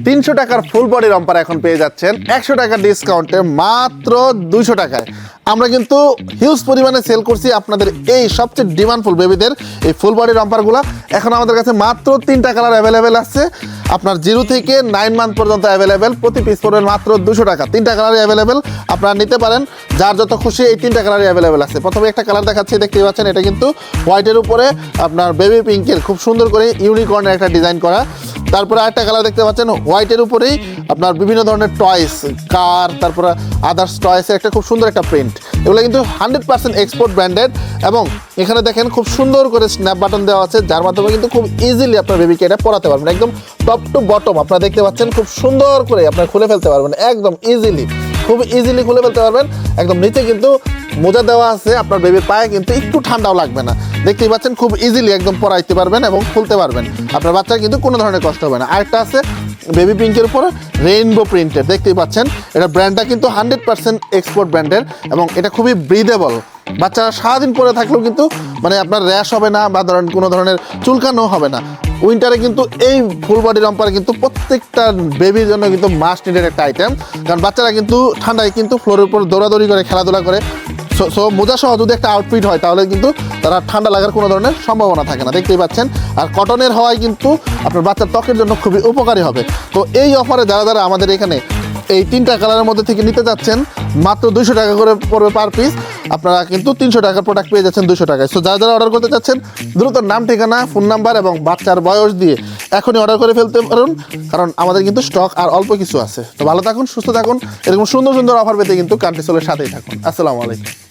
300 টাকার full body romper এখন পেয়ে যাচ্ছেন 100 টাকা ডিসকাউন্টে মাত্র 200 টাকায়। আমরা কিন্তু হিউজ পরিমাণে সেল করছি আপনাদের এই সবচেয়ে ডিমান্ডফুল বেবিদের এই ফুল বডি রম্পারগুলো। এখন আমাদের কাছে মাত্র 3টা কালার অ্যাভেলেবেল আছে, আপনার 0 থেকে 9 মান্থ পর্যন্ত অ্যাভেলেবেল। প্রতি পিস পড়বেন মাত্র 200 টাকা। 3টা কালারই অ্যাভেলেবেল, আপনারা নিতে পারেন। যার যত খুশি এই 3টা কালারই অ্যাভেলেবেল আছে। প্রথমে একটা কালার দেখাচ্ছি, দেখতেই পাচ্ছেন, এটা কিন্তু হোয়াইটের উপরে আপনার বেবি পিঙ্কের খুব সুন্দর করে ইউনিকর্নের একটা ডিজাইন করা। তারপরে আরেকটা কালার দেখতে পাচ্ছেন হোয়াইটের উপরেই আপনার বিভিন্ন ধরনের টয়েস, কার, তারপরে আদার্স টয়েসের একটা খুব সুন্দর একটা প্রিন্ট। এগুলো কিন্তু 100% এক্সপোর্ট ব্র্যান্ডেড। এবং এখানে দেখেন খুব সুন্দর করে স্ন্যাপ বাটন দেওয়া আছে, যার মাধ্যমে কিন্তু খুব ইজিলি আপনার বেবিকে এটা পরাতে পারবেন। একদম টপ টু বটম আপনারা দেখতে পাচ্ছেন, খুব সুন্দর করে আপনারা খুলে ফেলতে পারবেন, একদম ইজিলি, খুব ইজিলি খুলে ফেলতে পারবেন। একদম নিচে কিন্তু মোজা দেওয়া আছে, আপনার বেবির পায়ে কিন্তু একটু ঠান্ডাও লাগবে না। দেখতেই পাচ্ছেন খুব ইজিলি একদম পরাইতে পারবেন এবং খুলতে পারবেন, আপনার বাচ্চার কিন্তু কোনো ধরনের কষ্ট হবে না। আরেকটা আছে বেবি পিঙ্কের উপর রেইনবো প্রিন্টের, দেখতেই পাচ্ছেন এটা ব্র্যান্ডটা কিন্তু 100% এক্সপোর্ট ব্র্যান্ডের এবং এটা খুবই ব্রিদেবল। বাচ্চারা সারাদিন পরে থাকলেও কিন্তু মানে আপনার র্যাশ হবে না বা ধরেন কোনো ধরনের চুলকানো হবে না। উইন্টারে কিন্তু এই ফুল বডি রম্পার কিন্তু প্রত্যেকটা বেবির জন্য কিন্তু মাস্ট নিডেড একটা আইটেম, কারণ বাচ্চারা কিন্তু ঠান্ডায় কিন্তু ফ্লোরের উপর দৌড়াদৌড়ি করে, খেলাধুলা করে। সো মোজা সহ যদি একটা আউটফিট হয় তাহলে কিন্তু তারা ঠান্ডা লাগার কোনো ধরনের সম্ভাবনা থাকে না, দেখতেই পাচ্ছেন। আর কটনের হওয়ায় কিন্তু আপনার বাচ্চার ত্বকের জন্য খুবই উপকারী হবে। তো এই অফারে যারা যারা আমাদের এখানে এই 3টা কালারের মধ্যে থেকে নিতে যাচ্ছেন, মাত্র 200 টাকা করে পড়বে পার পিস। আপনারা কিন্তু 300 টাকার প্রোডাক্ট পেয়ে যাচ্ছেন 200 টাকায়। সো যারা যারা অর্ডার করতে চাচ্ছেন দ্রুত নাম, ঠিকানা, ফোন নাম্বার এবং বাচ্চার বয়স দিয়ে এখনই অর্ডার করে ফেলতে পারুন, কারণ আমাদের কিন্তু স্টক আর অল্প কিছু আছে। তো ভালো থাকুন, সুস্থ থাকুন, এরকম সুন্দর সুন্দর অফার পেতে কিন্তু কান্ট্রি সোলের সাথেই থাকুন। আসসালামু আলাইকুম।